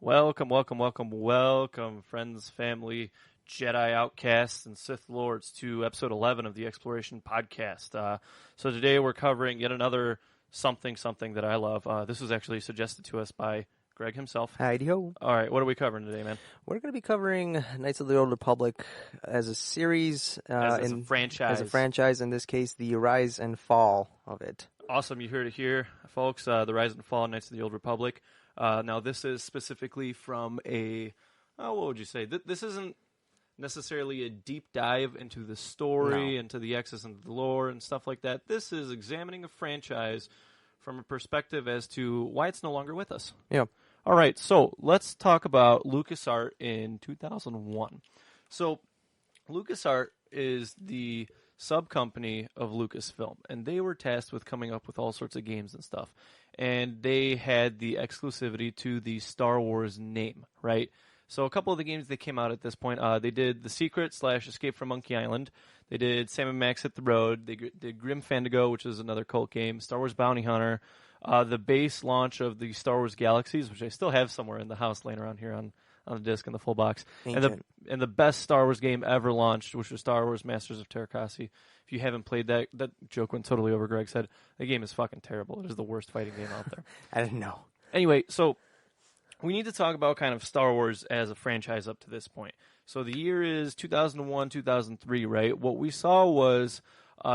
Welcome, welcome, welcome, welcome, friends, family, Jedi outcasts, and Sith Lords to episode 11 of the expLOREation podcast. So today we're covering yet another something that I love. This was actually suggested to us by Greg himself. Hi-de-ho. All right, what are we covering today, man? We're going to be covering Knights of the Old Republic as a series. As a franchise. As a franchise, in this case, the rise and fall of it. Awesome, you heard it here, folks. The rise and fall of Knights of the Old Republic. Now, this is specifically from what would you say? This isn't necessarily a deep dive into the story, into the X's and the lore and stuff like that. This is examining a franchise from a perspective as to why it's no longer with us. Yeah. All right, so let's talk about LucasArts in 2001. So LucasArts is the sub-company of Lucasfilm, and they were tasked with coming up with all sorts of games and stuff. And they had the exclusivity to the Star Wars name, right? So a couple of the games that came out at this point, they did The Secret / Escape from Monkey Island. They did Sam and Max Hit the Road. They did Grim Fandango, which is another cult game. Star Wars Bounty Hunter. The base launch of the Star Wars Galaxies, which I still have somewhere in the house laying around here on the disc in the full box. Ancient. And the best Star Wars game ever launched, which was Star Wars Masters of Terracasi. If you haven't played that joke went totally over. Greg said, the game is fucking terrible. It is the worst fighting game out there. I didn't know. Anyway, so we need to talk about kind of Star Wars as a franchise up to this point. So the year is 2001, 2003, right? What we saw was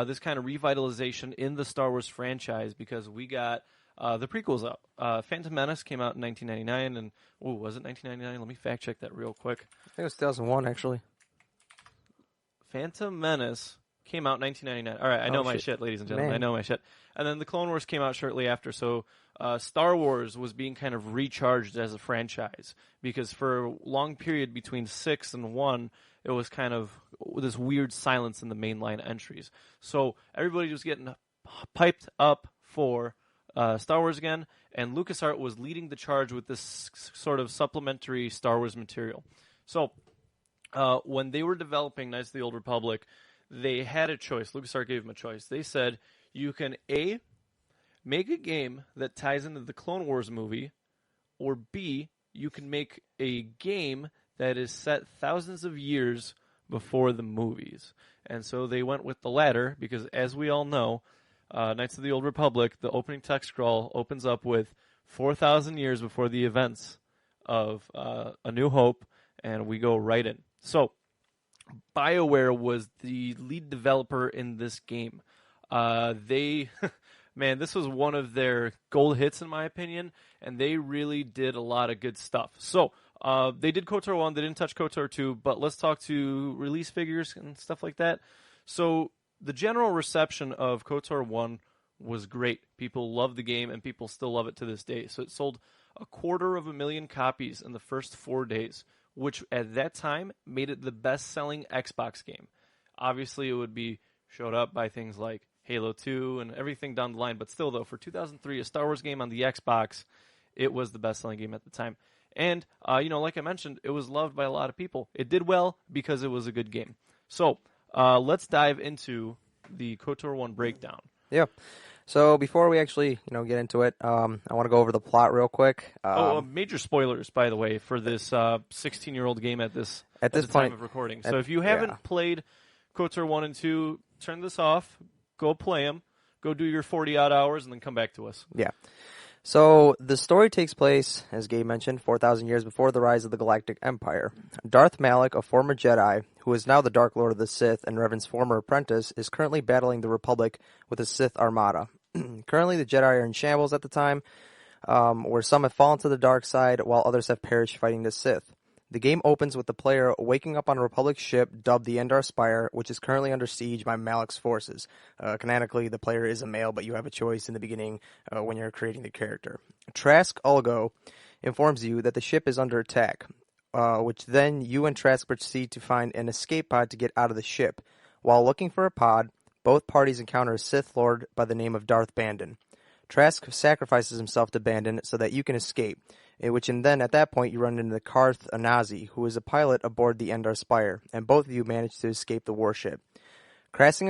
this kind of revitalization in the Star Wars franchise because we got the prequels up. Phantom Menace came out in 1999, and was it 1999? Let me fact check that real quick. I think it was 2001, actually. Phantom Menace came out in 1999. All right, I know my shit, ladies and gentlemen. Man. I know my shit. And then the Clone Wars came out shortly after, so Star Wars was being kind of recharged as a franchise because for a long period between 6 and 1, it was kind of this weird silence in the mainline entries. So everybody was getting piped up for Star Wars again, and LucasArts was leading the charge with this sort of supplementary Star Wars material. So when they were developing Knights of the Old Republic, they had a choice. LucasArts gave them a choice. They said, you can A, make a game that ties into the Clone Wars movie, or B, you can make a game that is set thousands of years before the movies. And so they went with the latter because, as we all know, Knights of the Old Republic, the opening text scroll opens up with 4,000 years before the events of A New Hope, and we go right in. So BioWare was the lead developer in this game. Man, this was one of their gold hits in my opinion, and they really did a lot of good stuff. So they did KotOR 1, they didn't touch KotOR 2, but let's talk to release figures and stuff like that. So the general reception of KotOR 1 was great. People loved the game, and people still love it to this day. So it sold 250,000 copies in the first 4 days, which at that time made it the best-selling Xbox game. Obviously, it would be showed up by things like Halo 2 and everything down the line, but still, though, for 2003, a Star Wars game on the Xbox, it was the best-selling game at the time. And, like I mentioned, it was loved by a lot of people. It did well because it was a good game. So let's dive into the KotOR 1 breakdown. Yeah. So before we actually, get into it, I want to go over the plot real quick. Major spoilers, by the way, for this 16-year-old game at this point, time of recording. So if you haven't played KotOR 1 and 2, turn this off, go play them, go do your 40-odd hours, and then come back to us. Yeah. So the story takes place, as Gabe mentioned, 4,000 years before the rise of the Galactic Empire. Darth Malak, a former Jedi, who is now the Dark Lord of the Sith and Revan's former apprentice, is currently battling the Republic with a Sith armada. Currently, the Jedi are in shambles at the time, where some have fallen to the dark side, while others have perished fighting the Sith. The game opens with the player waking up on a Republic ship dubbed the Endar Spire, which is currently under siege by Malak's forces. Canonically, the player is a male, but you have a choice in the beginning when you're creating the character. Trask Ulgo informs you that the ship is under attack, which then you and Trask proceed to find an escape pod to get out of the ship. While looking for a pod, both parties encounter a Sith Lord by the name of Darth Bandon. Trask sacrifices himself to Bandon so that you can escape, then at that point you run into Karth Anazi, who is a pilot aboard the Endar Spire, and both of you manage to escape the warship. Crashing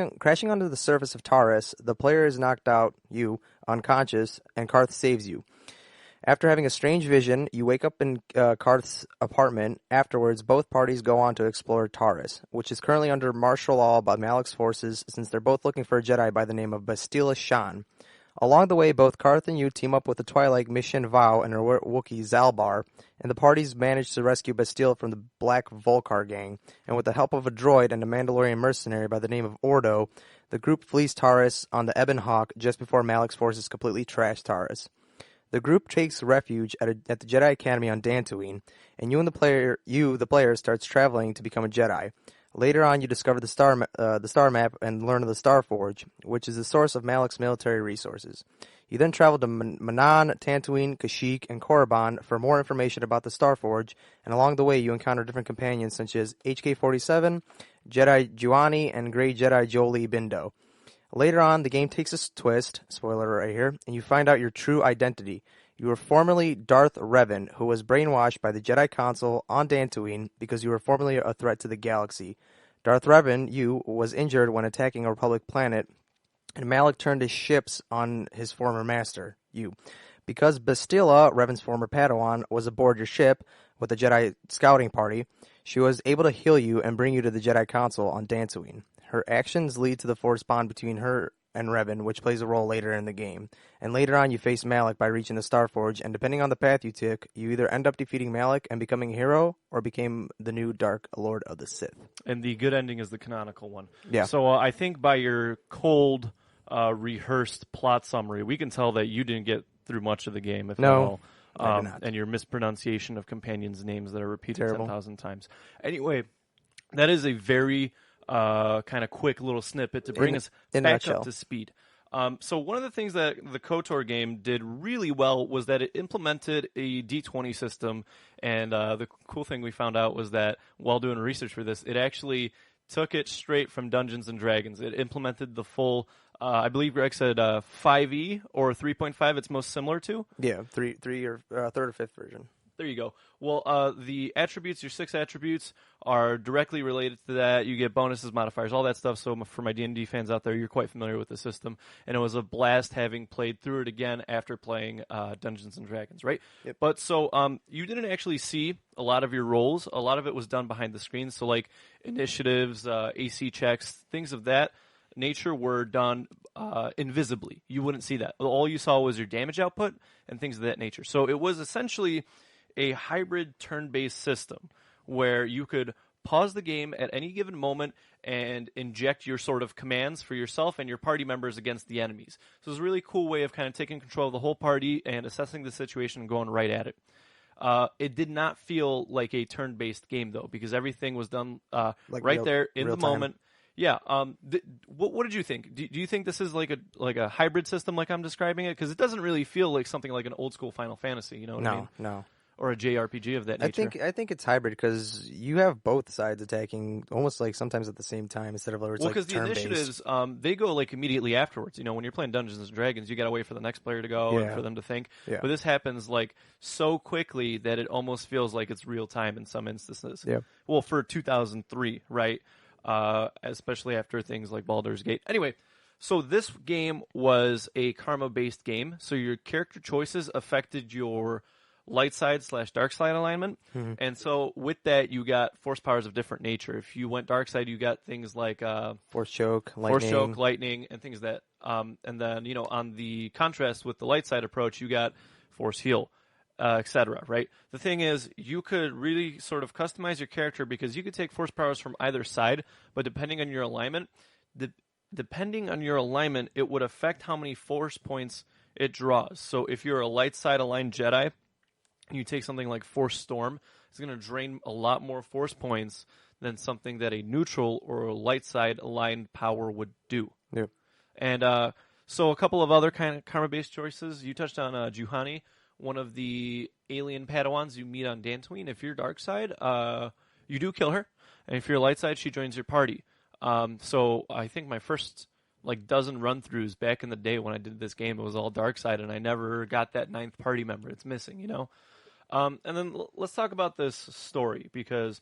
onto the surface of Taurus, the player is knocked out, unconscious, and Karth saves you. After having a strange vision, you wake up in Karth's apartment. Afterwards, both parties go on to explore Taurus, which is currently under martial law by Malik's forces since they're both looking for a Jedi by the name of Bastila Shan. Along the way, both Karth and you team up with the Twilight Mission Vow and her Wookiee Zalbar, and the parties manage to rescue Bastila from the Black Volkar gang, and with the help of a droid and a Mandalorian mercenary by the name of Ordo, the group flees Taurus on the Ebon Hawk just before Malik's forces completely trash Taurus. The group takes refuge at the Jedi Academy on Dantooine, and the player, starts traveling to become a Jedi. Later on, you discover the star map and learn of the Star Forge, which is the source of Malik's military resources. You then travel to Manan, Tatooine, Kashyyyk, and Korriban for more information about the Star Forge, and along the way, you encounter different companions such as HK-47, Jedi Juani, and Grey Jedi Jolee Bindo. Later on, the game takes a twist, spoiler right here, and you find out your true identity. You were formerly Darth Revan, who was brainwashed by the Jedi Council on Dantooine because you were formerly a threat to the galaxy. Darth Revan, was injured when attacking a Republic planet, and Malik turned his ships on his former master, you. Because Bastila, Revan's former Padawan, was aboard your ship with the Jedi scouting party, she was able to heal you and bring you to the Jedi Council on Dantooine. Her actions lead to the Force bond between her and Revan, which plays a role later in the game. And later on, you face Malik by reaching the Star Forge, and depending on the path you took, you either end up defeating Malik and becoming a hero, or became the new Dark Lord of the Sith. And the good ending is the canonical one. Yeah. So I think by your cold, rehearsed plot summary, we can tell that you didn't get through much of the game, if at all. I did not. And your mispronunciation of companions' names that are repeated Terrible. 10,000 times. Anyway, that is a very kind of quick little snippet to bring us back up to speed. So one of the things that the KotOR game did really well was that it implemented a D20 system, and the cool thing we found out was that while doing research for this, it actually took it straight from Dungeons & Dragons. It implemented the full, I believe Greg said 5e or 3.5 it's most similar to. Yeah, three or third or fifth version. There you go. Well, the attributes, your 6 attributes, are directly related to that. You get bonuses, modifiers, all that stuff. So for my D&D fans out there, you're quite familiar with the system. And it was a blast having played through it again after playing Dungeons & Dragons, right? Yep. But so you didn't actually see a lot of your rolls. A lot of it was done behind the scenes. So like initiatives, AC checks, things of that nature were done invisibly. You wouldn't see that. All you saw was your damage output and things of that nature. So it was essentially a hybrid turn-based system where you could pause the game at any given moment and inject your sort of commands for yourself and your party members against the enemies. So it's a really cool way of kind of taking control of the whole party and assessing the situation and going right at it. It did not feel like a turn-based game, though, because everything was done right there in the moment. Yeah. What did you think? Do you think this is like a hybrid system like I'm describing it? Because it doesn't really feel like something like an old-school Final Fantasy, you know what I mean? No. Or a JRPG of that nature. I think it's hybrid because you have both sides attacking almost like sometimes at the same time instead of where it's because the initiatives they go like immediately afterwards. You know, when you're playing Dungeons and Dragons, you got to wait for the next player to go and for them to think. Yeah. But this happens like so quickly that it almost feels like it's real time in some instances. Yeah. Well, for 2003, right? Especially after things like Baldur's Gate. Anyway. So this game was a karma-based game. So your character choices affected your light side / dark side alignment. Mm-hmm. And so with that, you got force powers of different nature. If you went dark side, you got things like force choke, lightning, and things that. And then, you know, on the contrast with the light side approach, you got force heal, etc. Right? The thing is, you could really sort of customize your character because you could take force powers from either side, but depending on your alignment, it would affect how many force points it draws. So if you're a light side aligned Jedi, and you take something like Force Storm, it's going to drain a lot more force points than something that a neutral or a light side aligned power would do. Yeah. And so a couple of other kind of karma-based choices. You touched on Juhani, one of the alien Padawans you meet on Dantooine. If you're dark side, you do kill her. And if you're light side, she joins your party. So I think my first dozen run-throughs back in the day when I did this game, it was all dark side, and I never got that 9th party member. It's missing, you know? And then let's talk about this story, because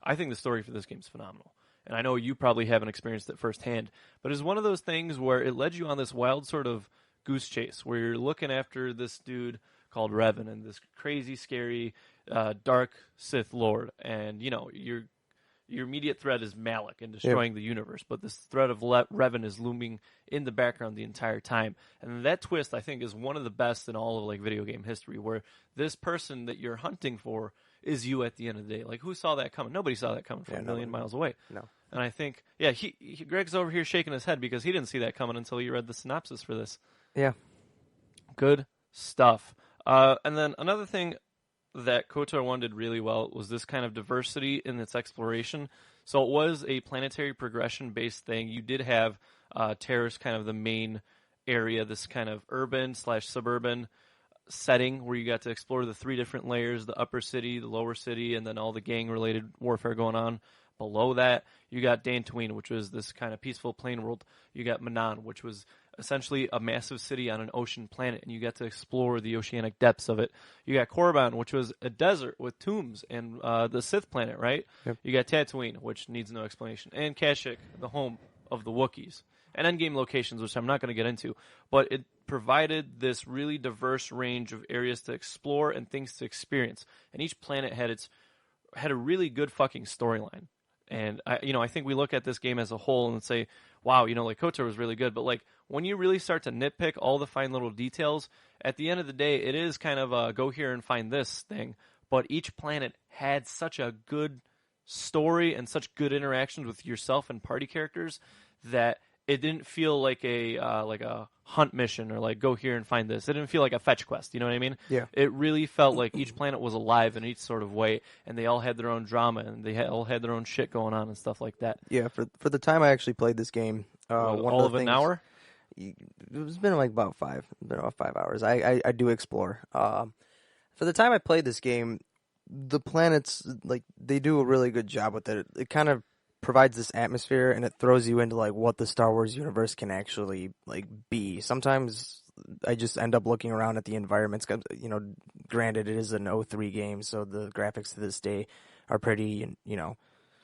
I think the story for this game is phenomenal. And I know you probably haven't experienced it firsthand, but it's one of those things where it led you on this wild sort of goose chase, where you're looking after this dude called Revan, and this crazy, scary, dark Sith Lord. And, your immediate threat is Malak and destroying the universe, but this threat of Revan is looming in the background the entire time. And that twist, I think, is one of the best in all of like video game history, where this person that you're hunting for is you at the end of the day. Like, who saw that coming? Nobody saw that coming from a million miles away. No. And I think, Greg's over here shaking his head because he didn't see that coming until he read the synopsis for this. Yeah. Good stuff. And then another thing that KotOR 1 did really well was this kind of diversity in its exploration. So it was a planetary progression-based thing. You did have Terrace kind of the main area, this kind of urban/suburban setting where you got to explore the 3 different layers, the upper city, the lower city, and then all the gang-related warfare going on. Below that, you got Dantooine, which was this kind of peaceful plain world. You got Manan, which was essentially a massive city on an ocean planet, and you get to explore the oceanic depths of it. You got Korriban, which was a desert with tombs, and the Sith planet, right? Yep. You got Tatooine, which needs no explanation, and Kashyyyk, the home of the Wookiees, and endgame locations, which I'm not going to get into, but it provided this really diverse range of areas to explore and things to experience, and each planet had a really good fucking storyline. And I think we look at this game as a whole and say, wow, like KotOR was really good. But like when you really start to nitpick all the fine little details, at the end of the day, it is kind of a go here and find this thing. But each planet had such a good story and such good interactions with yourself and party characters that it didn't feel like a hunt mission or like go here and find this. It didn't feel like a fetch quest. You know what I mean? Yeah. It really felt like each planet was alive in each sort of way, and they all had their own drama and they all had their own shit going on and stuff like that. Yeah. For the time I actually played this game, all of it an hour. It's been like about 5 hours. I do explore. For the time I played this game, the planets, like, they do a really good job with it. It kind of provides this atmosphere, and it throws you into like what the Star Wars universe can actually like be. Sometimes I just end up looking around at the environments. Granted, it is an 03 game, so the graphics to this day are pretty,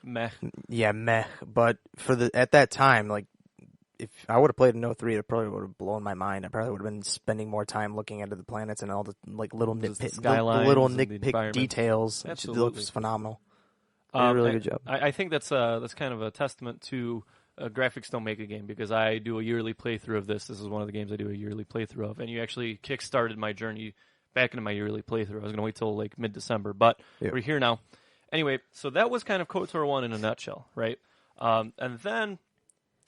meh. Yeah, meh. But at that time, like, if I would have played in 03, it probably would have blown my mind. I probably would have been spending more time looking into the planets and all the like little nitpick details. Absolutely. It looks phenomenal. Did a really good job. I think that's kind of a testament to graphics don't make a game, because I do a yearly playthrough of this. This is one of the games I do a yearly playthrough of, and you actually kick-started my journey back into my yearly playthrough. I was going to wait till like mid-December, but we're here now. Anyway, so that was kind of KotOR 1 in a nutshell, right? And then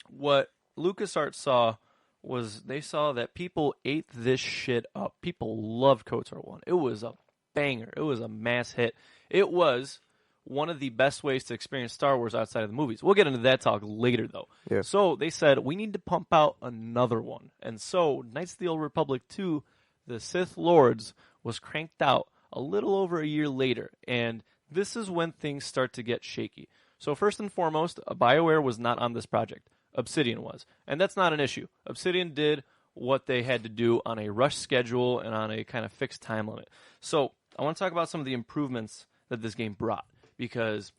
what LucasArts saw was they saw that people ate this shit up. People loved KotOR 1. It was a banger. It was a mass hit. It was one of the best ways to experience Star Wars outside of the movies. We'll get into that talk later, though. Yeah. So they said, we need to pump out another one. And so Knights of the Old Republic 2, The Sith Lords, was cranked out a little over a year later. And this is when things start to get shaky. So first and foremost, BioWare was not on this project. Obsidian was. And that's not an issue. Obsidian did what they had to do on a rush schedule and on a kind of fixed time limit. So I want to talk about some of the improvements that this game brought, because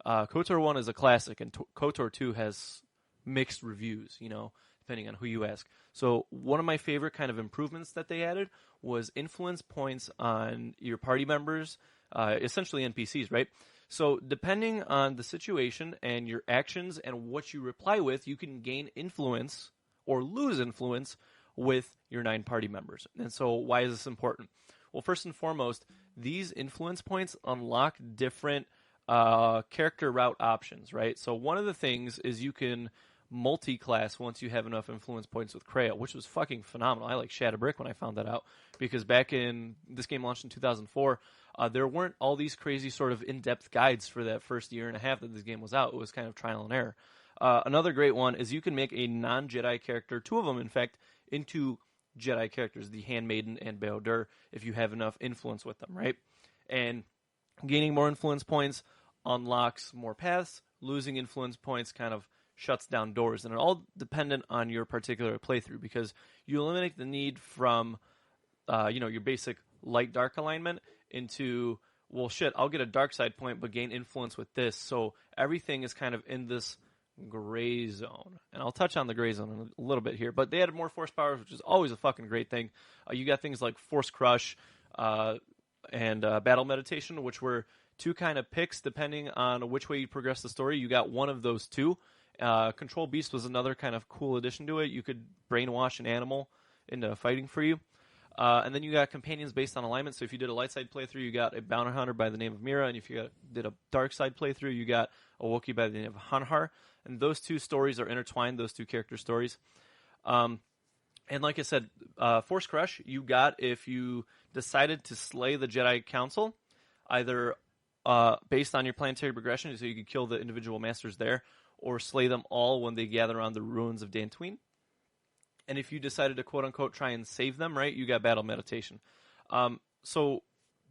KotOR 1 is a classic, and KotOR 2 has mixed reviews, depending on who you ask. So one of my favorite kind of improvements that they added was influence points on your party members, essentially NPCs, right? So depending on the situation and your actions and what you reply with, you can gain influence or lose influence with your 9 party members. And so why is this important? Well, first and foremost, these influence points unlock different character route options, right? So one of the things is you can multi-class once you have enough influence points with Kreia, which was fucking phenomenal. I like Shadow Brick when I found that out, because back in, this game launched in 2004, there weren't all these crazy sort of in-depth guides for that first year and a half that this game was out. It was kind of trial and error. Another great one is you can make a non-Jedi character, 2 of them in fact, into Jedi characters, the Handmaiden and Bao-Dur, if you have enough influence with them, right? And gaining more influence points unlocks more paths. Losing influence points kind of shuts down doors. And it's all dependent on your particular playthrough, because you eliminate the need from, your basic light-dark alignment into, well, shit, I'll get a dark side point but gain influence with this. So everything is kind of in this gray zone. And I'll touch on the gray zone in a little bit here. But they added more force powers, which is always a fucking great thing. You got things like Force Crush, and Battle Meditation, which were two kind of picks depending on which way you progress the story. You got one of those two. Control Beast was another kind of cool addition to it. You could brainwash an animal into fighting for you. And then you got companions based on alignment. So if you did a light side playthrough, you got a bounty hunter by the name of Mira. And if you did a dark side playthrough, you got a Wookiee by the name of Hanhar. And those two stories are intertwined, those two character stories. And like I said, Force Crush, you got if you decided to slay the Jedi Council, either based on your planetary progression, so you could kill the individual masters there, or slay them all when they gather around the ruins of Dantooine. And if you decided to quote-unquote try and save them, right, you got Battle Meditation. So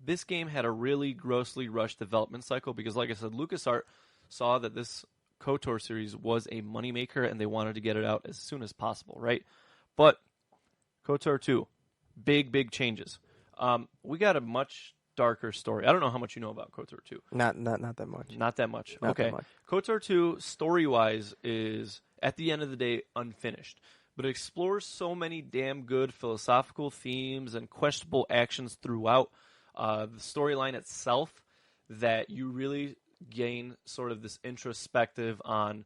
this game had a really grossly rushed development cycle because, like I said, LucasArts saw that this KotOR series was a moneymaker and they wanted to get it out as soon as possible, right? But KotOR 2, big changes. We got a much darker story. I don't know how much you know about KotOR 2. Not that much. Not that much. Not okay. that much. KotOR 2, story-wise, is, at the end of the day, unfinished. But it explores so many damn good philosophical themes and questionable actions throughout the storyline itself that you really gain sort of this introspective on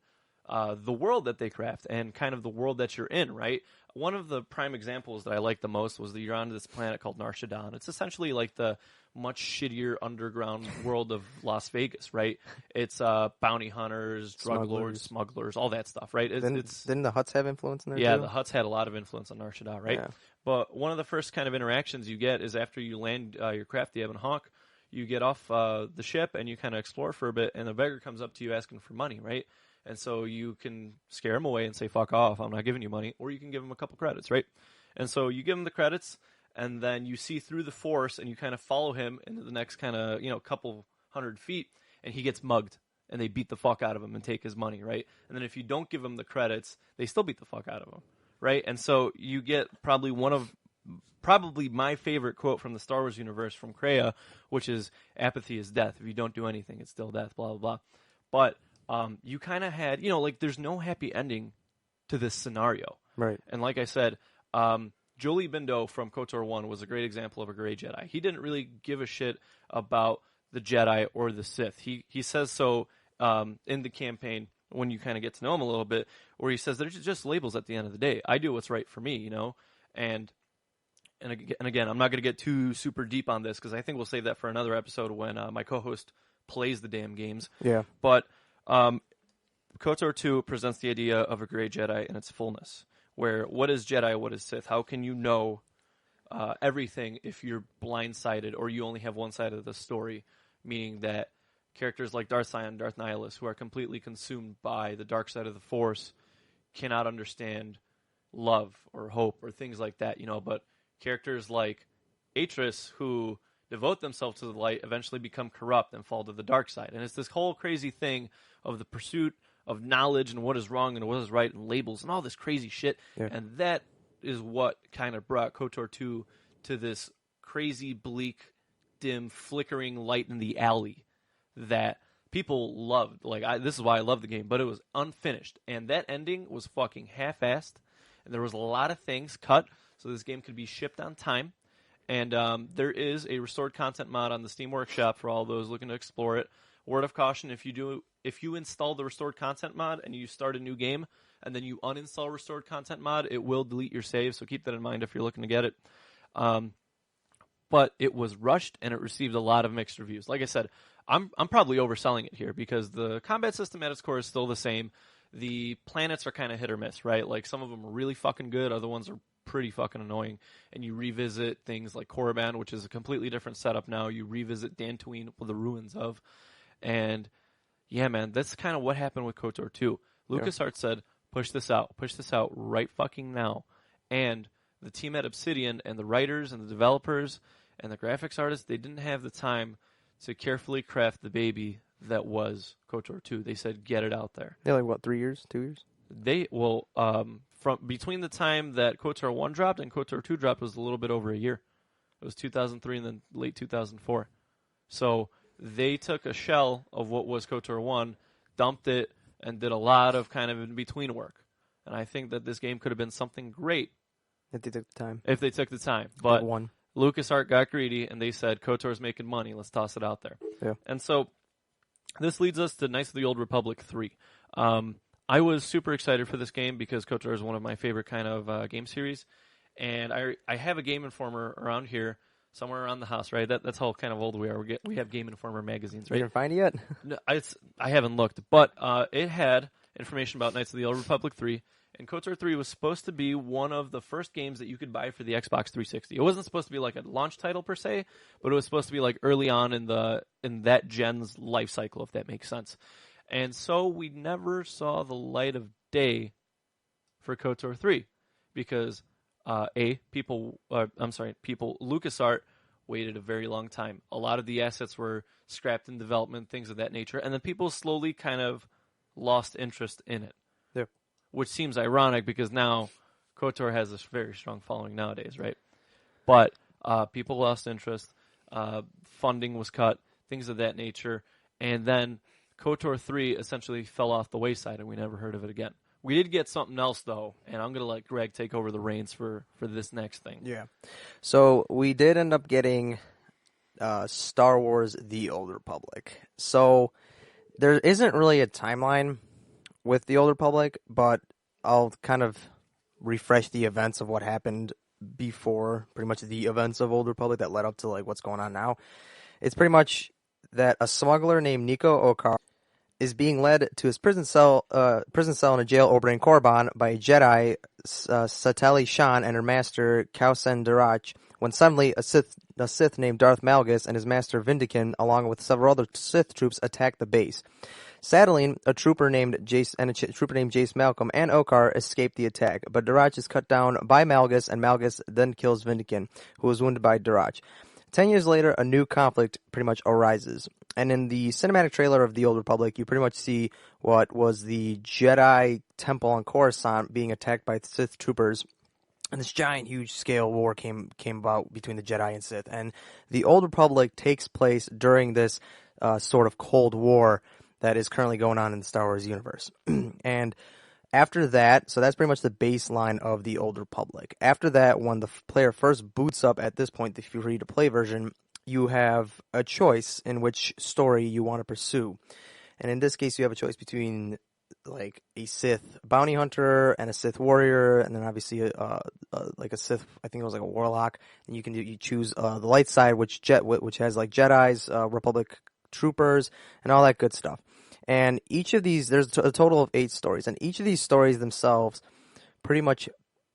the world that they craft and kind of the world that you're in, right? One of the prime examples that I liked the most was that you're on this planet called Nar Shaddaa. It's essentially like the much shittier underground world of Las Vegas, right? It's bounty hunters, drug lords, smugglers, all that stuff, right? Didn't the Hutts have influence in there Yeah, too? the Hutts had a lot of influence on Nar Shaddaa, right? Yeah. But one of the first kind of interactions you get is after you land your craft, the Ebon Hawk, you get off the ship and you kind of explore for a bit, and the beggar comes up to you asking for money, right? And so you can scare him away and say, fuck off, I'm not giving you money. Or you can give him a couple credits, right? And so you give him the credits, and then you see through the Force, and you kind of follow him into the next kind of, couple 100 feet, and he gets mugged. And they beat the fuck out of him and take his money, right? And then if you don't give him the credits, they still beat the fuck out of him, right? And so you get probably my favorite quote from the Star Wars universe from Kreia, which is, apathy is death. If you don't do anything, it's still death, blah, blah, blah. But you kind of had, there's no happy ending to this scenario. Right. And like I said, Jolie Bindo from KotOR 1 was a great example of a gray Jedi. He didn't really give a shit about the Jedi or the Sith. He says so in the campaign when you kind of get to know him a little bit, where he says they're just labels at the end of the day. I do what's right for me, And again, I'm not going to get too super deep on this because I think we'll save that for another episode when my co-host plays the damn games. Yeah. But KotOR 2 presents the idea of a gray Jedi in its fullness, where what is Jedi, what is Sith? How can you know everything if you're blindsided or you only have one side of the story, meaning that characters like Darth Sion, Darth Nihilus, who are completely consumed by the dark side of the Force, cannot understand love or hope or things like that, but characters like Atris, who devote themselves to the light, eventually become corrupt and fall to the dark side. And it's this whole crazy thing of the pursuit of knowledge and what is wrong and what is right and labels and all this crazy shit. Yeah. And that is what kind of brought KotOR 2 to this crazy, bleak, dim, flickering light in the alley that people loved. This is why I love the game, but it was unfinished. And that ending was fucking half-assed. And there was a lot of things cut so this game could be shipped on time. And there is a restored content mod on the Steam Workshop for all those looking to explore it. Word of caution, if you install the restored content mod and you start a new game and then you uninstall restored content mod, it will delete your save, so keep that in mind if you're looking to get it. But it was rushed and it received a lot of mixed reviews. Like I said, I'm probably overselling it here because the combat system at its core is still the same. The planets are kind of hit or miss, right? Like some of them are really fucking good, other ones are pretty fucking annoying. And you revisit things like Korriban, which is a completely different setup now. You revisit Dantooine, the ruins of. And yeah, man, that's kind of what happened with KotOR 2. LucasArts said, push this out right fucking now. And the team at Obsidian and the writers and the developers and the graphics artists, they didn't have the time to carefully craft the baby that was KotOR 2. They said, get it out there. Yeah, 3 years, 2 years? They will, from between the time that KotOR 1 dropped and KotOR 2 dropped was a little bit over a year. It was 2003 and then late 2004. So they took a shell of what was KotOR 1, dumped it, and did a lot of kind of in-between work. And I think that this game could have been something great If they took the time. if they took the time. But LucasArts got greedy, and they said, KotOR's making money, let's toss it out there. Yeah. And so this leads us to Knights of the Old Republic 3. I was super excited for this game because KotOR is one of my favorite kind of game series. And I have a Game Informer around here, somewhere around the house, right? That's how kind of old we are. We have Game Informer magazines, right? You didn't find it yet? No, I haven't looked, but it had information about Knights of the Old Republic 3. And KotOR 3 was supposed to be one of the first games that you could buy for the Xbox 360. It wasn't supposed to be like a launch title per se, but it was supposed to be like early on in that gen's life cycle, if that makes sense. And so we never saw the light of day for KotOR 3 because LucasArts waited a very long time. A lot of the assets were scrapped in development, things of that nature, and then people slowly kind of lost interest in it. Yeah. Which seems ironic because now KotOR has this very strong following nowadays, right? But people lost interest, funding was cut, things of that nature, and then KotOR 3 essentially fell off the wayside and we never heard of it again. We did get something else, though, and I'm going to let Greg take over the reins for this next thing. Yeah. So we did end up getting Star Wars The Old Republic. So there isn't really a timeline with The Old Republic, but I'll kind of refresh the events of what happened before pretty much the events of Old Republic that led up to like what's going on now. It's pretty much that a smuggler named Nico Okar is being led to his prison cell in a jail orbiting Korriban by a Jedi, Sateli Shan, and her master, Kausen Darach, when suddenly a Sith named Darth Malgus and his master Vindican, along with several other Sith troops, attack the base. Sadly, a trooper named Jace Malcolm and Okar escape the attack, but Darach is cut down by Malgus, and Malgus then kills Vindican, who was wounded by Darach. 10 years later, a new conflict pretty much arises. And in the cinematic trailer of The Old Republic, you pretty much see what was the Jedi temple on Coruscant being attacked by Sith troopers. And this giant, huge scale war came about between the Jedi and Sith. And The Old Republic takes place during this sort of Cold War that is currently going on in the Star Wars universe. And after that, so that's pretty much the baseline of The Old Republic. After that, when the player first boots up at this point, the free-to-play version, you have a choice in which story you want to pursue. And in this case, you have a choice between like a Sith bounty hunter and a Sith warrior, and then obviously like a Sith, I think it was like a warlock. And you choose the light side, which has like Jedis, Republic troopers, and all that good stuff. And each of these, there's a total of 8 stories, and each of these stories themselves pretty much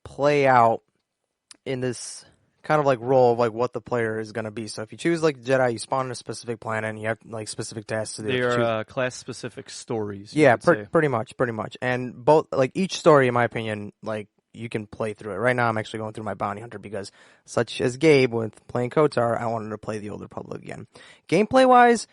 play out in this kind of like role of like what the player is going to be. So if you choose like Jedi, you spawn on a specific planet and you have like specific tasks to do. They are class-specific stories. Yeah, pretty much. And both, like each story, in my opinion, like you can play through it. Right now I'm actually going through my bounty hunter because, such as Gabe with playing KotOR, I wanted to play The Old Republic again. Gameplay-wise,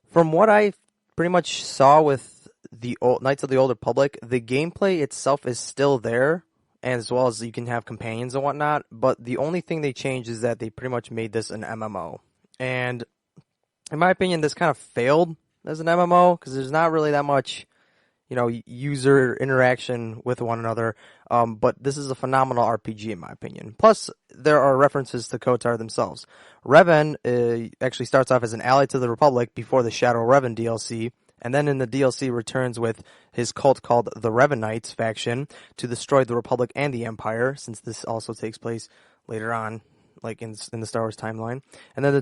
from what I pretty much saw with the Knights of the Old Republic, the gameplay itself is still there, as well as you can have companions and whatnot, but the only thing they changed is that they pretty much made this an MMO. And in my opinion, this kind of failed as an MMO, because there's not really that much, user interaction with one another, but this is a phenomenal RPG in my opinion. Plus, there are references to KotOR themselves. Revan actually starts off as an ally to the Republic before the Shadow Revan DLC, and then in the DLC returns with his cult called the Revanites faction to destroy the Republic and the Empire, since this also takes place later on, like in the Star Wars timeline. And then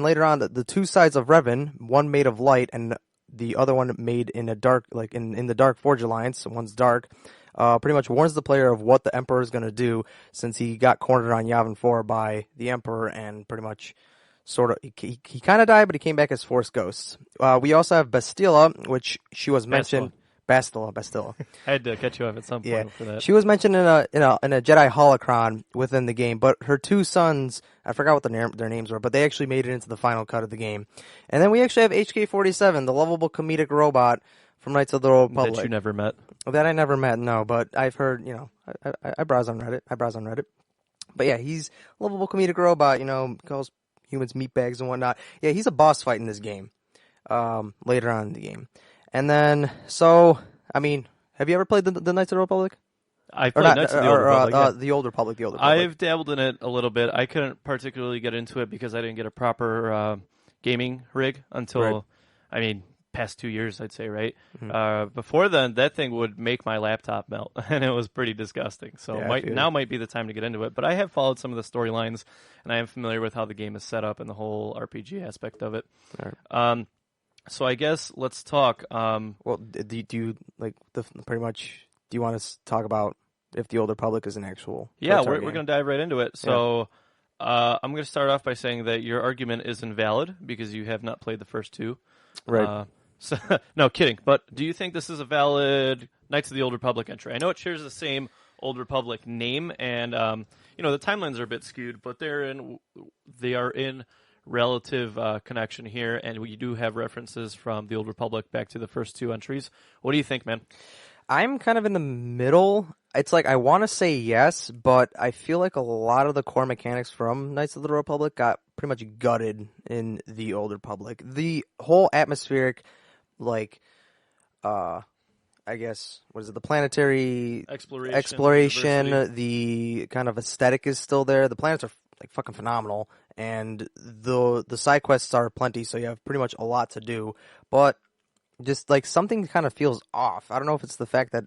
later on, the two sides of Revan, one made of light and the other one made in a dark, like in the Dark Forge Alliance. One's dark. Pretty much warns the player of what the Emperor is going to do, since he got cornered on Yavin 4 by the Emperor and pretty much sort of, he kind of died, but he came back as Force Ghosts. We also have Bastila, which she was mentioned. Bastila. I had to catch you up at some point for that. She was mentioned in a Jedi holocron within the game, but her two sons, I forgot what their names were, but they actually made it into the final cut of the game. And then we actually have HK-47, the lovable comedic robot from Knights of the Old Republic. That you never met. That I never met, no, but I've heard, I browse on Reddit. But yeah, he's a lovable comedic robot, calls humans meatbags and whatnot. Yeah, he's a boss fight in this game, later on in the game. And then, have you ever played the Knights of the Republic? I Or played not, Knights of the Old Republic. Yeah. the Old Republic, the Old Republic. I've dabbled in it a little bit. I couldn't particularly get into it because I didn't get a proper gaming rig until, I mean, past 2 years, I'd say, right? Before then, that thing would make my laptop melt, and it was pretty disgusting. So now might be the time to get into it. But I have followed some of the storylines, and I am familiar with how the game is set up and the whole RPG aspect of it. Right. So I guess let's talk. Well, do you like pretty much? Do you want to talk about if the Old Republic is an actual? Yeah, KotOR we're game? going to dive right into it. So I'm going to start off by saying that your argument is invalid because you have not played the first two. Right. So, no, kidding. But do you think this is a valid Knights of the Old Republic entry? I know it shares the same Old Republic name, and the timelines are a bit skewed, but they are in relative connection here, and we do have references from the Old Republic back to the first two entries. What do you think, man? I'm kind of in the middle. It's like I want to say yes, but I feel like a lot of the core mechanics from Knights of the Republic got pretty much gutted in the Old Republic. The whole atmospheric, I guess, what is it? The planetary exploration, the kind of aesthetic is still there. The planets are fucking phenomenal, and the side quests are plenty, so you have pretty much a lot to do. But just something kind of feels off. I don't know if it's the fact that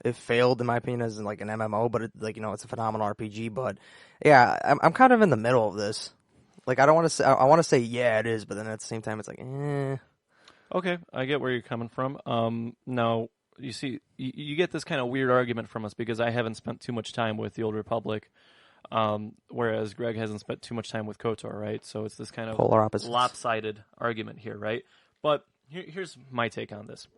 it failed in my opinion as an MMO, but it's a phenomenal RPG. But yeah, I'm kind of in the middle of this. I don't want to say I want to say yeah it is, but then at the same time it's Okay, I get where you're coming from. Now you see you get this kind of weird argument from us because I haven't spent too much time with the Old Republic. Whereas Greg hasn't spent too much time with KotOR, right? So it's this kind of polar opposites. Lopsided argument here, right? But here's my take on this.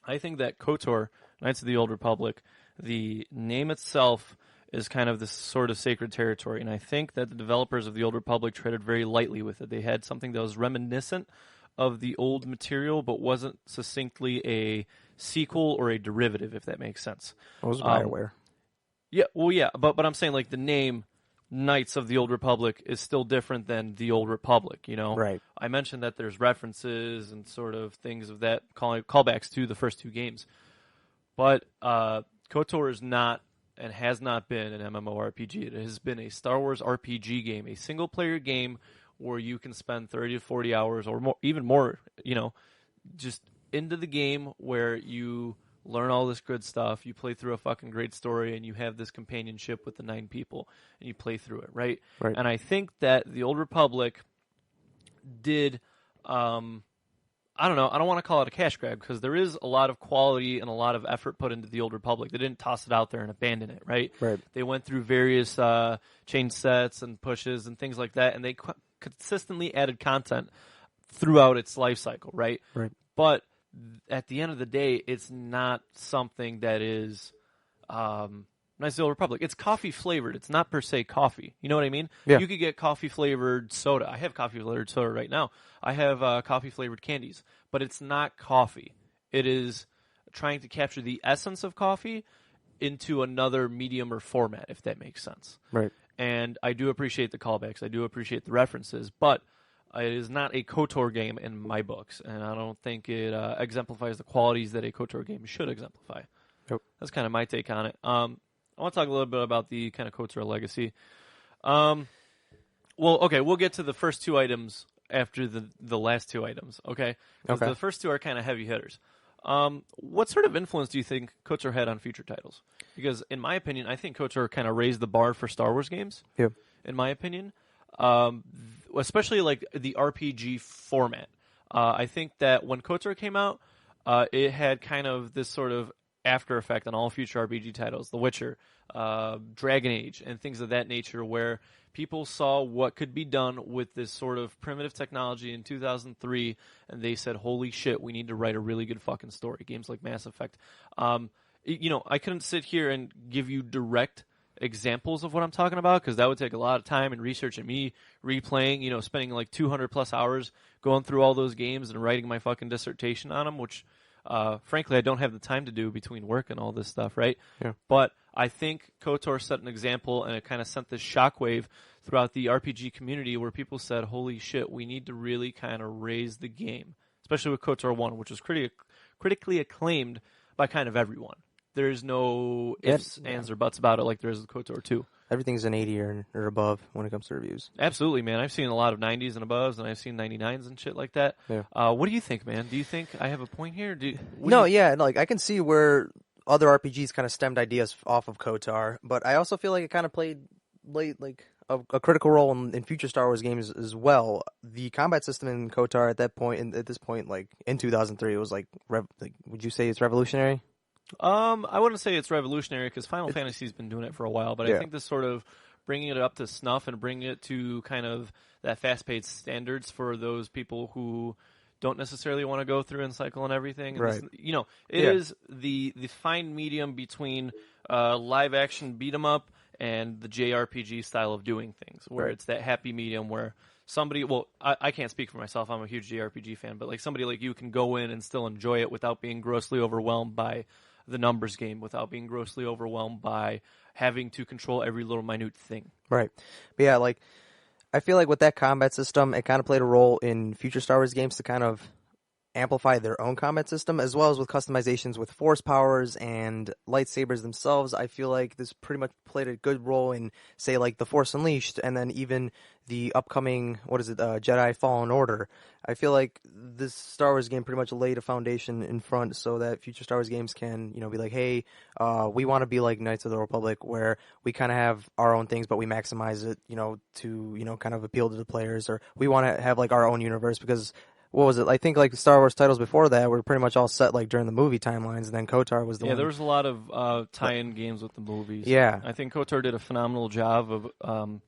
I think that KotOR, Knights of the Old Republic, the name itself is kind of this sort of sacred territory, and I think that the developers of the Old Republic treaded very lightly with it. They had something that was reminiscent of the old material, but wasn't succinctly a sequel or a derivative, if that makes sense. I was BioWare. Yeah, well, yeah, but I'm saying the name Knights of the Old Republic is still different than the Old Republic, Right. I mentioned that there's references and sort of things of that, callbacks to the first two games. But KotOR is not and has not been an MMORPG. It has been a Star Wars RPG game, a single-player game where you can spend 30 to 40 hours or more, even more, just into the game where you learn all this good stuff, you play through a fucking great story, and you have this companionship with the 9 people, and you play through it, right? Right. And I think that the Old Republic did, I don't know, I don't want to call it a cash grab, because there is a lot of quality and a lot of effort put into the Old Republic. They didn't toss it out there and abandon it, right? Right. They went through various change sets and pushes and things like that, and they consistently added content throughout its life cycle, right? Right. But at the end of the day, it's not something that is Knights of the Old Republic. It's coffee flavored. It's not per se coffee. You know what I mean? Yeah. You could get coffee flavored soda. I have coffee flavored soda right now. I have coffee flavored candies, but it's not coffee. It is trying to capture the essence of coffee into another medium or format, if that makes sense. Right. And I do appreciate the callbacks. I do appreciate the references, but it is not a KotOR game in my books, and I don't think it exemplifies the qualities that a KotOR game should exemplify. Nope. That's kind of my take on it. I want to talk a little bit about the kind of KotOR legacy. Well, okay, we'll get to the first two items after the last two items, okay? Because the first two are kind of heavy hitters. What sort of influence do you think KotOR had on future titles? Because in my opinion, I think KotOR kind of raised the bar for Star Wars games, in my opinion. Especially the RPG format. I think that when KotOR came out, it had kind of this sort of after effect on all future RPG titles, The Witcher, Dragon Age, and things of that nature, where people saw what could be done with this sort of primitive technology in 2003, and they said, holy shit, we need to write a really good fucking story. Games like Mass Effect. I couldn't sit here and give you direct examples of what I'm talking about, because that would take a lot of time and research and me replaying, spending 200 plus hours going through all those games and writing my fucking dissertation on them, which frankly I don't have the time to do between work and all this stuff, right? Yeah. But I think KotOR set an example, and it kind of sent this shockwave throughout the RPG community where people said, holy shit, we need to really kind of raise the game, especially with KotOR 1, which was critically acclaimed by kind of everyone. there's no ifs, ands, or buts about it like there is with KotOR 2. Everything's an 80 or above when it comes to reviews. Absolutely, man. I've seen a lot of 90s and above, and I've seen 99s and shit like that. Yeah. What do you think, man? Do you think I have a point here? Like I can see where other RPGs kind of stemmed ideas off of KotOR, but I also feel like it kind of played a critical role in future Star Wars games as well. The combat system in KotOR at this point, like in 2003, it was would you say it's revolutionary? I wouldn't say it's revolutionary because Final Fantasy's been doing it for a while, but I think this sort of bringing it up to snuff and bringing it to kind of that fast-paced standards for those people who don't necessarily want to go through and cycle and everything. And right. It is the fine medium between live-action beat-em-up and the JRPG style of doing things, where it's that happy medium where somebody, I can't speak for myself, I'm a huge JRPG fan, but like somebody like you can go in and still enjoy it without being grossly overwhelmed by the numbers game, without being grossly overwhelmed by having to control every little minute thing. Right. But yeah, like, I feel like with that combat system, it kind of played a role in future Star Wars games to kind of amplify their own combat system, as well as with customizations with force powers and lightsabers themselves. I feel like this pretty much played a good role in, say, like The Force Unleashed, and then even the upcoming, Jedi Fallen Order. I feel like this Star Wars game pretty much laid a foundation in front so that future Star Wars games can, be like, hey, we want to be like Knights of the Republic, where we kind of have our own things, but we maximize it, to, kind of appeal to the players, or we want to have like our own universe because what was it? I think like Star Wars titles before that were pretty much all set like during the movie timelines, and then KotOR was the one. Yeah, there was a lot of tie-in games with the movies. Yeah. I think KotOR did a phenomenal job of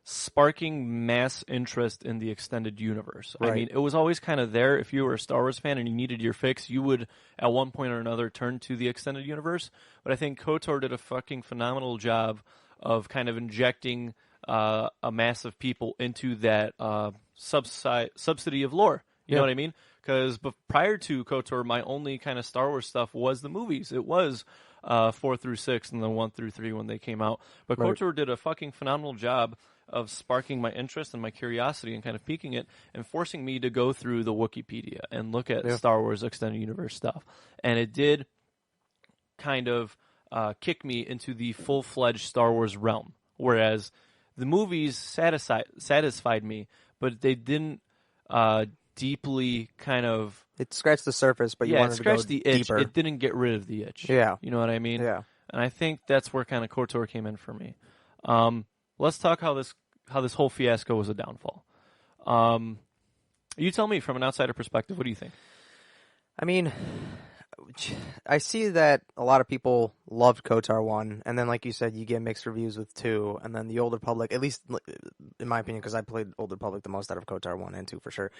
sparking mass interest in the extended universe. Right. I mean, it was always kind of there. If you were a Star Wars fan and you needed your fix, you would at one point or another turn to the extended universe. But I think KotOR did a fucking phenomenal job of kind of injecting a mass of people into that subsidy of lore. You know what I mean? Because prior to KotOR, my only kind of Star Wars stuff was the movies. It was 4 through 6 and then 1 through 3 when they came out. But KotOR did a fucking phenomenal job of sparking my interest and my curiosity and kind of piquing it and forcing me to go through the Wikipedia and look at Star Wars Extended Universe stuff. And it did kind of kick me into the full-fledged Star Wars realm. Whereas the movies satisfied me, but they didn't deeply kind of... It scratched the surface, but you wanted to go the itch. deeper. It didn't get rid of the itch. Yeah. You know what I mean? Yeah. And I think that's where kind of KotOR came in for me. Let's talk how this whole fiasco was a downfall. You tell me from an outsider perspective, what do you think? I mean, I see that a lot of people loved KotOR 1, and then like you said, you get mixed reviews with 2, and then the Old Republic, at least in my opinion, because I played Old Republic the most out of KotOR 1 and 2 for sure.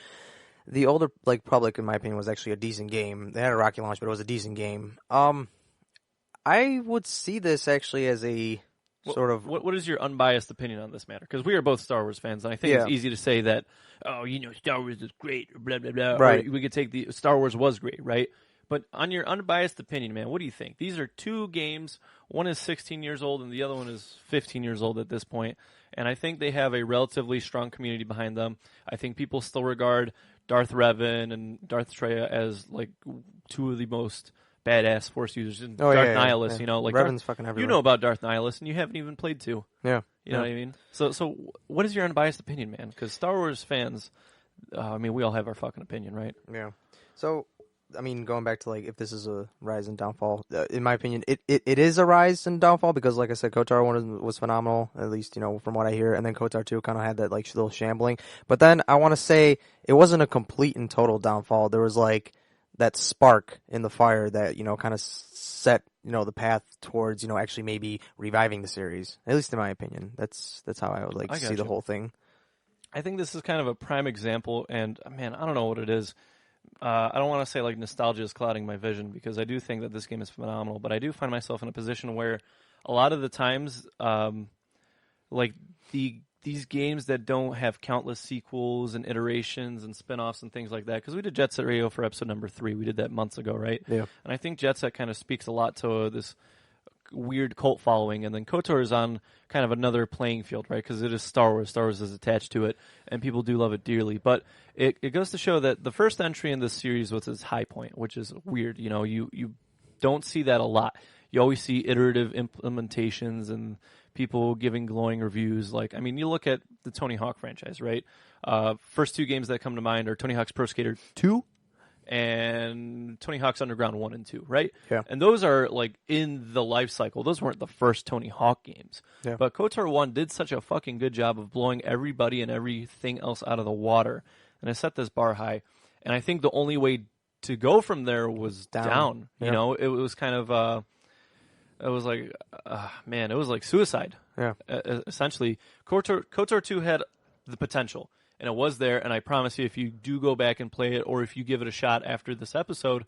The Old Republic, in my opinion, was actually a decent game. They had a rocky launch, but it was a decent game. I would see this actually as a sort of... What is your unbiased opinion on this matter? Because we are both Star Wars fans, and I think it's easy to say that, Star Wars is great, blah, blah, blah. Right. Or we could take the Star Wars was great, right? But on your unbiased opinion, man, what do you think? These are two games. One is 16 years old, and the other one is 15 years old at this point. And I think they have a relatively strong community behind them. I think people still regard Darth Revan and Darth Traya as, like, two of the most badass Force users. And Darth Nihilus, yeah. like Revan's fucking everywhere. You know about Darth Nihilus, and you haven't even played 2. Yeah. You know what I mean? So what is your unbiased opinion, man? Because Star Wars fans, we all have our fucking opinion, right? Yeah. So, I mean, going back to, like, if this is a rise and downfall, in my opinion, it is a rise and downfall because, like I said, KotOR 1 was phenomenal, at least, from what I hear, and then KotOR 2 kind of had that, like, little shambling. But then I want to say it wasn't a complete and total downfall. There was, like, that spark in the fire that, kind of set, the path towards, actually maybe reviving the series, at least in my opinion. That's how I would like to see the whole thing. I think this is kind of a prime example, and, man, I don't know what it is. I don't want to say like nostalgia is clouding my vision because I do think that this game is phenomenal, but I do find myself in a position where a lot of the times, like these games that don't have countless sequels and iterations and spin-offs and things like that, because we did Jet Set Radio for episode number 3. We did that months ago, right? Yeah. And I think Jet Set kind of speaks a lot to this weird cult following, and then KotOR is on kind of another playing field, right? Because it is Star Wars. Star Wars is attached to it, and people do love it dearly. But it goes to show that the first entry in this series was its high point, which is weird. You don't see that a lot. You always see iterative implementations and people giving glowing reviews. Like, I mean, you look at the Tony Hawk franchise, right? First 2 games that come to mind are Tony Hawk's Pro Skater 2 and Tony Hawk's Underground 1 and 2, right? Yeah. And those are, like, in the life cycle. Those weren't the first Tony Hawk games. Yeah. But KotOR 1 did such a fucking good job of blowing everybody and everything else out of the water. And it set this bar high. And I think the only way to go from there was down. Yeah. You know, it was kind of... it was like, man, it was like suicide. Yeah. Essentially, KotOR 2 had the potential, and it was there. And I promise you, if you do go back and play it, or if you give it a shot after this episode,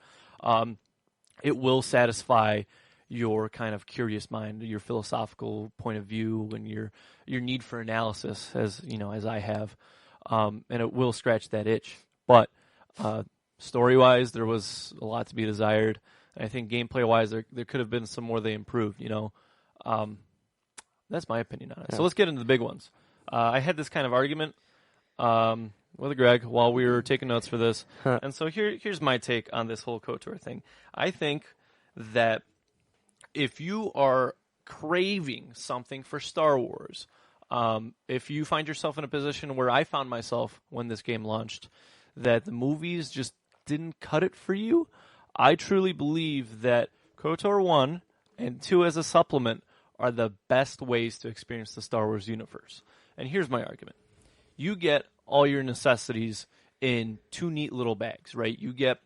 it will satisfy your kind of curious mind, your philosophical point of view, and your need for analysis, as you know, as I have, and it will scratch that itch. But story-wise, there was a lot to be desired. I think gameplay-wise, there could have been some more they improved, you know. That's my opinion on it. Yeah. So let's get into the big ones. I had this kind of argument with Greg while we were taking notes for this. And so here's my take on this whole KotOR thing. I think that if you are craving something for Star Wars, if you find yourself in a position where I found myself when this game launched, that the movies just didn't cut it for you, I truly believe that KotOR 1 and 2 as a supplement are the best ways to experience the Star Wars universe. And here's my argument. You get all your necessities in 2 neat little bags, right? You get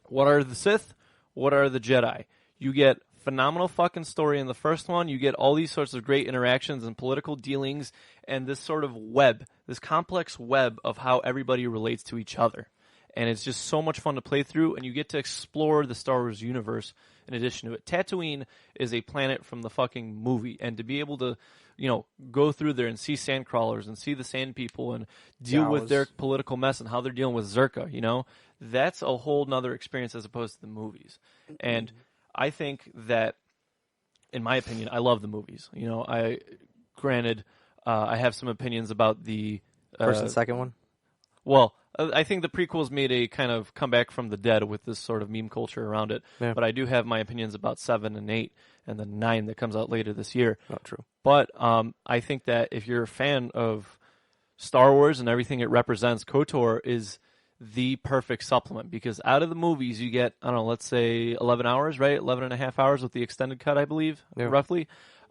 what are the Sith, what are the Jedi. You get phenomenal fucking story in the first one. You get all these sorts of great interactions and political dealings and this sort of web, this complex web of how everybody relates to each other. And it's just so much fun to play through, and you get to explore the Star Wars universe in addition to it. Tatooine is a planet from the fucking movie, and to be able to, you know, go through there and see sandcrawlers and see the sand people and deal with their political mess and how they're dealing with Zerka, you know, that's a whole nother experience as opposed to the movies. And I think that, in my opinion, I love the movies. You know, I have some opinions about the First and second one? Well, I think the prequels made a kind of comeback from the dead with this sort of meme culture around it. Yeah. But I do have my opinions about 7 and 8 and the 9 that comes out later this year. Not true. But I think that if you're a fan of Star Wars and everything it represents, KotOR is the perfect supplement because out of the movies you get, I don't know, let's say 11 hours, right? 11 and a half hours with the extended cut, I believe, roughly.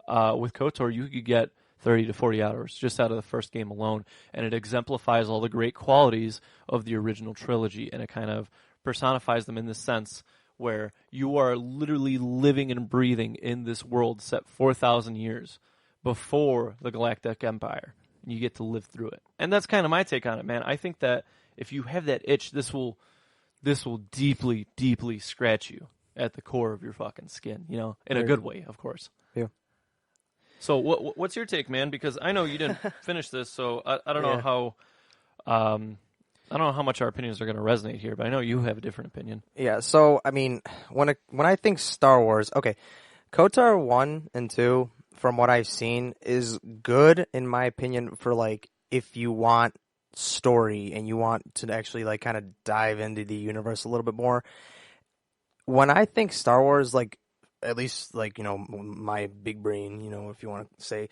With KotOR, you could get 30 to 40 hours just out of the first game alone, and it exemplifies all the great qualities of the original trilogy, and it kind of personifies them in this sense where you are literally living and breathing in this world set 4,000 years before the Galactic Empire, and you get to live through it. And that's kind of my take on it, man. I think that if you have that itch, this will deeply, deeply scratch you at the core of your fucking skin, you know, in a good way, of course. Yeah. So what's your take, man? Because I know you didn't finish this, so I don't know how I don't know how much our opinions are going to resonate here, but I know you have a different opinion. Yeah. So I mean, when I think Star Wars, okay, KotOR 1 and 2, from what I've seen, is good in my opinion for like if you want story and you want to actually like kind of dive into the universe a little bit more. When I think Star Wars, like, at least, like, you know, my big brain, you know, if you want to say,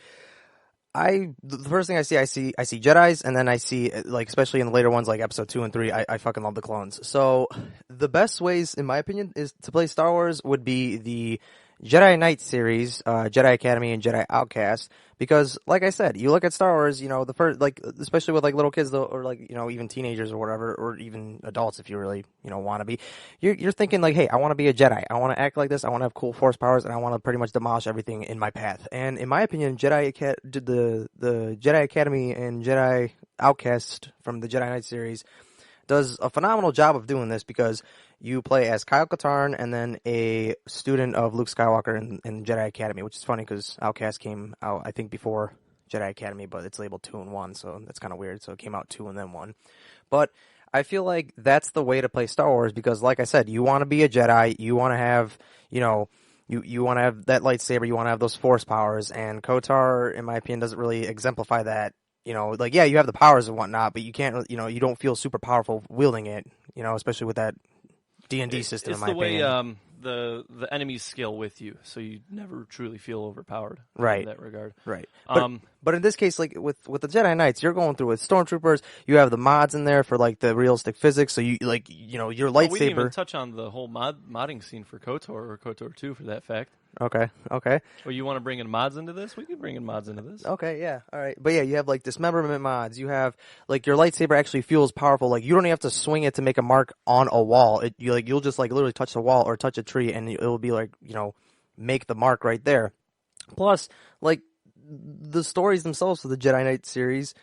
the first thing I see Jedis, and then I see, like, especially in the later ones, like Episode 2 and 3, I fucking love the clones. So, the best ways, in my opinion, is to play Star Wars would be the Jedi Knight series, Jedi Academy and Jedi Outcast, because, like I said, you look at Star Wars, you know, the first, like, especially with, like, little kids, or, like, you know, even teenagers or whatever, or even adults if you really, you know, want to be, you're thinking, like, hey, I want to be a Jedi, I want to act like this, I want to have cool force powers, and I want to pretty much demolish everything in my path. And in my opinion, the Jedi Academy and Jedi Outcast from the Jedi Knight series does a phenomenal job of doing this because you play as Kyle Katarn and then a student of Luke Skywalker in Jedi Academy, which is funny because Outcast came out, I think, before Jedi Academy, but it's labeled 2 and 1, so that's kind of weird. So it came out 2 and then 1. But I feel like that's the way to play Star Wars because, like I said, you want to be a Jedi, you want to have, you know, you want to have that lightsaber, you want to have those force powers, and KotOR, in my opinion, doesn't really exemplify that. You know, like, yeah, you have the powers and whatnot, but you can't, you know, you don't feel super powerful wielding it, you know, especially with that D&D system, in my opinion. the enemy's skill with you, so you never truly feel overpowered. Right. In that regard. Right. But in this case, like with the Jedi Knights, you're going through with stormtroopers. You have the mods in there for like the realistic physics. So you like your lightsaber. We didn't even touch on the whole modding scene for KotOR or KotOR 2 for that fact. Okay. Well, you want to bring in mods into this? We can bring in mods into this. Okay, yeah, all right. But yeah, you have like dismemberment mods. You have like your lightsaber actually feels powerful. Like you don't even have to swing it to make a mark on a wall. You'll just like literally touch the wall or touch a tree, and it'll be like make the mark right there. Plus, like the stories themselves for the Jedi Knight series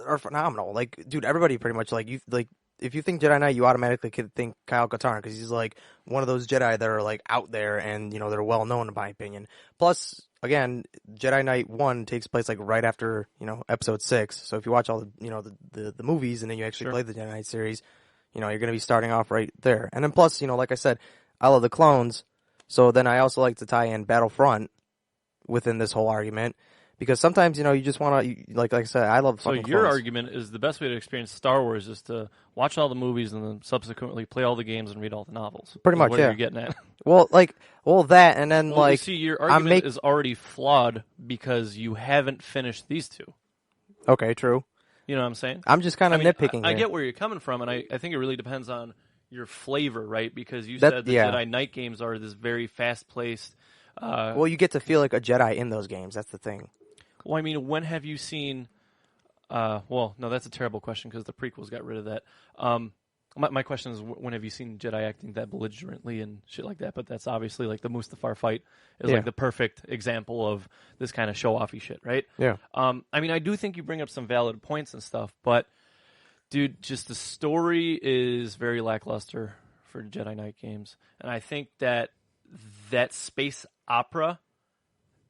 are phenomenal. Like, dude, everybody pretty much if you think Jedi Knight, you automatically could think Kyle Katarn because he's like one of those Jedi that are like out there and they're well known in my opinion. Plus, again, Jedi Knight 1 takes place like right after Episode 6. So if you watch all the movies and then you actually play the Jedi Knight series, you're going to be starting off right there. And then plus, like I said, I love the clones. So then I also like to tie in Battlefront within this whole argument. Because sometimes, you just want to, like I said, I love fucking So your clones. argument is the best way to experience Star Wars is to watch all the movies and then subsequently play all the games and read all the novels. Pretty much, what yeah. You're getting at. Well, that, and then You see, your argument is already flawed because you haven't finished these two. Okay, true. You know what I'm saying? I'm just kind of nitpicking I here. get where you're coming from, and I think it really depends on your flavor, right? Because you said the Jedi Knight games are this very fast-paced... well, you get to feel like a Jedi in those games. That's the thing. Well, I mean, when have you seen... well, no, that's a terrible question because the prequels got rid of that. My question is, when have you seen Jedi acting that belligerently and shit like that? But that's obviously like the Mustafar fight is like the perfect example of this kind of show-offy shit, right? Yeah. I mean, I do think you bring up some valid points and stuff, but, dude, just the story is very lackluster for Jedi Knight games. And I think that space opera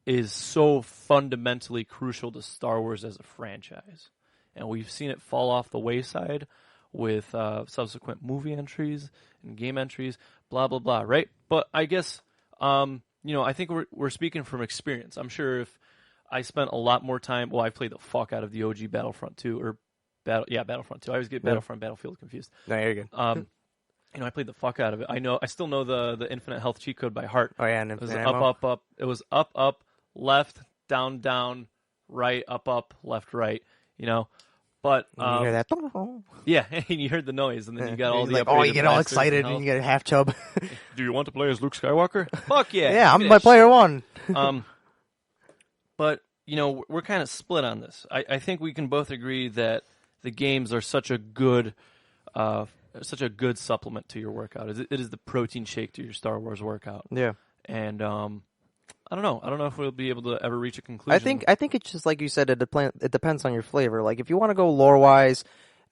is so fundamentally crucial to Star Wars as a franchise. And we've seen it fall off the wayside with subsequent movie entries and game entries, blah, blah, blah, right? But I guess, I think we're speaking from experience. I'm sure if I spent a lot more time, I played the fuck out of the OG Battlefront 2, or Battlefront 2. I always get Battlefront Battlefield confused. No, you're good. I played the fuck out of it. I still know the infinite health cheat code by heart. Oh, yeah, and it was infinite up, ammo? up. It was up, left, down, right, up, left, right. But you hear that? yeah, and you heard the noise, and then you got all the you get all excited and you get a half chub. Do you want to play as Luke Skywalker? Fuck yeah! Yeah, I'm my player one. But we're kind of split on this. I think we can both agree that the games are such a good supplement to your workout. It is the protein shake to your Star Wars workout. Yeah. And I don't know. I don't know if we'll be able to ever reach a conclusion. I think it's just like you said. It depends on your flavor. Like if you want to go lore wise,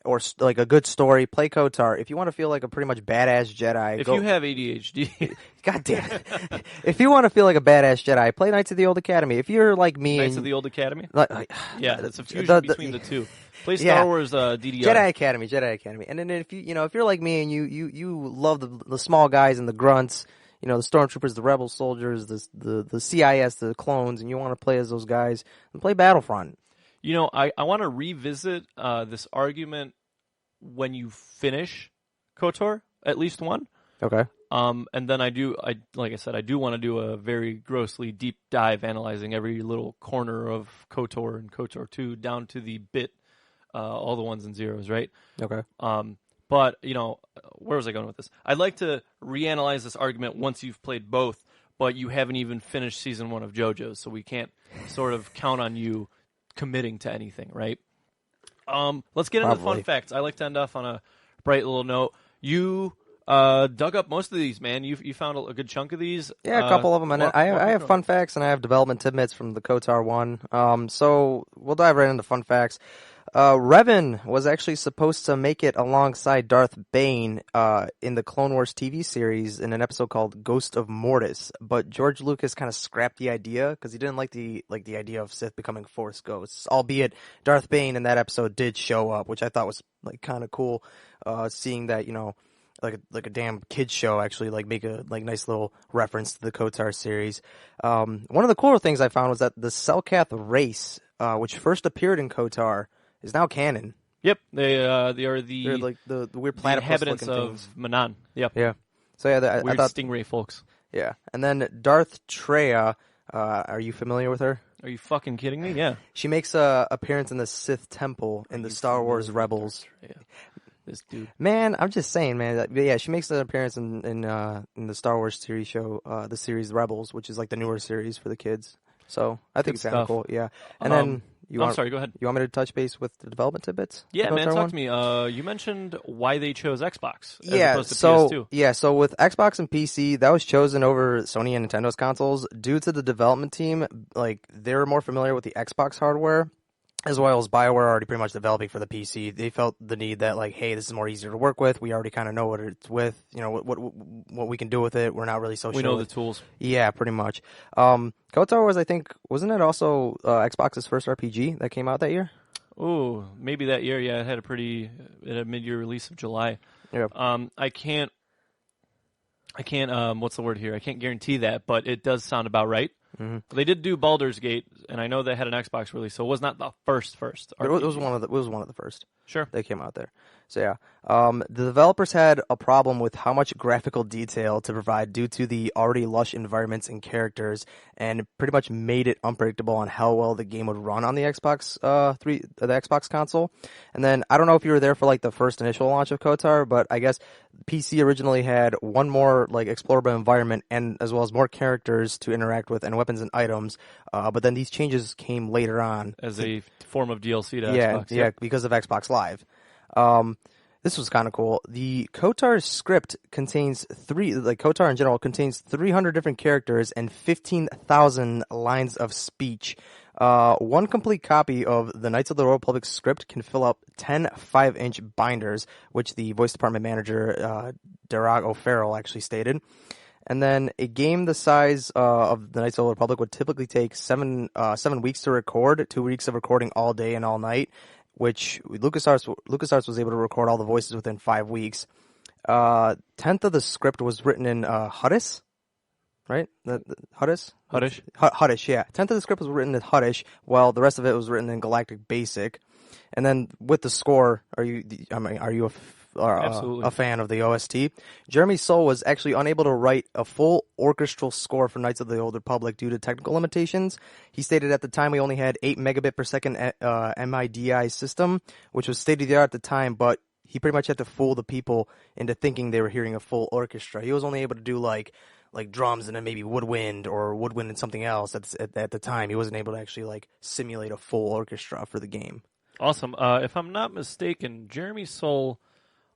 or like a good story, play KotOR. If you want to feel like a pretty much badass Jedi, you have ADHD, God damn it. If you want to feel like a badass Jedi, play Knights of the Old Academy. If you're like me, Knights of the Old Academy, yeah, it's a fusion between the two. Play Star Wars DDR. Jedi Academy. And then if if you're like me and you love the small guys and the grunts, the stormtroopers, the rebel soldiers, the CIS, the clones, and you want to play as those guys, then play Battlefront. I want to revisit this argument when you finish KotOR, at least one. Okay. And then like I said, I do want to do a very grossly deep dive analyzing every little corner of KotOR and KotOR 2 down to the bit, all the ones and zeros, right? Okay. But, where was I going with this? I'd like to reanalyze this argument once you've played both, but you haven't even finished Season 1 of JoJo's, so we can't sort of count on you committing to anything, right? Let's get into the fun facts. I like to end off on a bright little note. You dug up most of these, man. You found a good chunk of these. Yeah, a couple of them. And I have fun facts and I have development tidbits from the KotOR one. So we'll dive right into fun facts. Revan was actually supposed to make it alongside Darth Bane in the Clone Wars TV series in an episode called Ghost of Mortis, but George Lucas kind of scrapped the idea because he didn't like the idea of Sith becoming Force ghosts. Albeit Darth Bane in that episode did show up, which I thought was like kind of cool. Seeing that like a damn kids show actually like make a nice little reference to the KotOR series. One of the cooler things I found was that the Selkath race, which first appeared in KotOR, is now canon. Yep, they are they're like the weird platypus inhabitants looking of things. Manan. Yep. Yeah. So yeah, weird I thought stingray folks. Yeah. And then Darth Treya, are you familiar with her? Are you fucking kidding me? Yeah. She makes a appearance in the Sith Temple in the Star Wars Rebels. This dude. Man, I'm just saying, man. Yeah, she makes an appearance in the Star Wars series show, the series Rebels, which is like the newer series for the kids. So I think it's kind of cool. Yeah. And then I'm sorry. Go ahead. You want me to touch base with the development tidbits? Yeah, man. Talk to me. You mentioned why they chose Xbox as Yeah, opposed to PS2. So with Xbox and PC, that was chosen over Sony and Nintendo's consoles due to the development team. Like, they were more familiar with the Xbox hardware, as well as BioWare already pretty much developing for the PC. They felt the need that, like, hey, this is more easier to work with. We already kind of know what it's with, you know, what we can do with it. We're not really so sure. We know the tools. Yeah, pretty much. KotOR was, I think, wasn't it also Xbox's first RPG that came out that year? Oh, maybe that year. Yeah, it had a mid-year release of July. Yeah. I can't. What's the word here? I can't guarantee that, but it does sound about right. Mm-hmm. They did do Baldur's Gate, and I know they had an Xbox release, so it was not the first. It was one of the first. Sure. They came out there. So yeah, the developers had a problem with how much graphical detail to provide due to the already lush environments and characters, and pretty much made it unpredictable on how well the game would run on the the Xbox console. And then I don't know if you were there for like the first initial launch of KotOR, but I guess PC originally had one more like explorable environment and as well as more characters to interact with and weapons and items. But then these changes came later on as a form of DLC to Xbox. Yeah, because of Xbox Live. This was kind of cool. The KotOR script contains KotOR in general contains 300 different characters and 15,000 lines of speech. One complete copy of the Knights of the Old Republic script can fill up 10 5-inch binders, which the voice department manager, Darag O'Farrell, actually stated. And then a game the size of the Knights of the Old Republic would typically take 7 weeks to record, 2 weeks of recording all day and all night, which LucasArts was able to record all the voices within 5 weeks. 10th of the script was written in Huddish, right? Huddish? Huddish, yeah. 10th of the script was written in Huddish, while the rest of it was written in Galactic Basic. And then with the score, are you a fan of the OST? Jeremy Soule was actually unable to write a full orchestral score for Knights of the Old Republic due to technical limitations. He stated at the time we only had 8 megabit per second MIDI system, which was state of the art at the time, but he pretty much had to fool the people into thinking they were hearing a full orchestra. He was only able to do like drums and then maybe woodwind and something else at the time. He wasn't able to actually like simulate a full orchestra for the game. Awesome. If I'm not mistaken, Jeremy Soule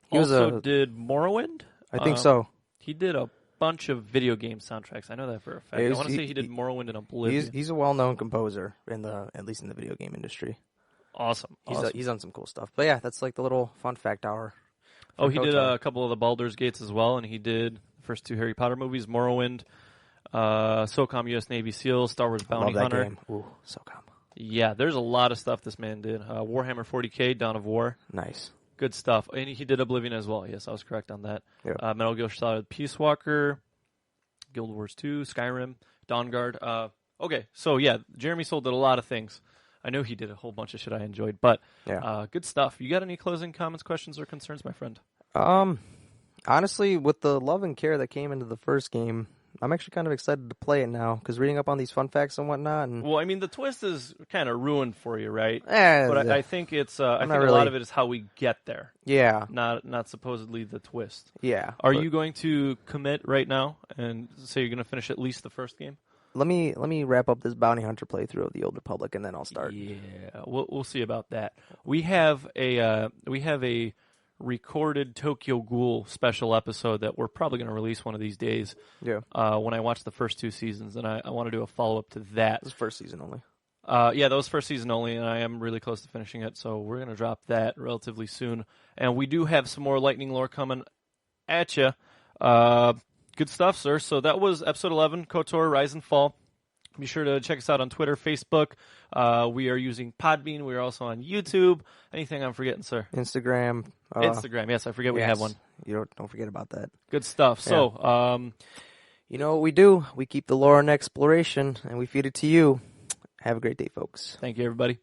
also did Morrowind? I think so. He did a bunch of video game soundtracks. I know that for a fact. I want to say he did Morrowind and Oblivion. He's a well-known composer at least in the video game industry. Awesome. He's done some cool stuff. But yeah, that's like the little fun fact hour. Oh, he did a couple of the Baldur's Gates as well, and he did the first 2 Harry Potter movies, Morrowind, SOCOM U.S. Navy SEAL, Star Wars Bounty Hunter. Game. Ooh, SOCOM. Yeah, there's a lot of stuff this man did. Warhammer 40K, Dawn of War. Nice. Good stuff. And he did Oblivion as well. Yes, I was correct on that. Yep. Metal Gear Solid Peace Walker, Guild Wars 2, Skyrim, Dawn Guard. Okay, so yeah, Jeremy Soule did a lot of things. I know he did a whole bunch of shit I enjoyed, but good stuff. You got any closing comments, questions, or concerns, my friend? Honestly, with the love and care that came into the first game, I'm actually kind of excited to play it now, because reading up on these fun facts and whatnot. Well, I mean, the twist is kind of ruined for you, right? But I think it's. I think a lot of it is how we get there. Yeah. Not supposedly the twist. Yeah. Are you going to commit right now and say you're going to finish at least the first game? Let me wrap up this Bounty Hunter playthrough of the Old Republic, and then I'll start. Yeah, we'll see about that. We have a recorded Tokyo Ghoul special episode that we're probably going to release one of these days. Yeah. When I watch the first 2 seasons, and I want to do a follow-up to that. This is first season only. Yeah, that was first season only, and I am really close to finishing it, so we're going to drop that relatively soon. And we do have some more Lightning lore coming at you. Good stuff, sir. So that was episode 11, KotOR Rise and Fall. Be sure to check us out on Twitter, Facebook. We are using Podbean. We are also on YouTube. Anything I'm forgetting, sir? Instagram. Instagram, yes. I forget we have one. You don't forget about that. Good stuff. Yeah. So, you know what we do? We keep the lore and exploration, and we feed it to you. Have a great day, folks. Thank you, everybody.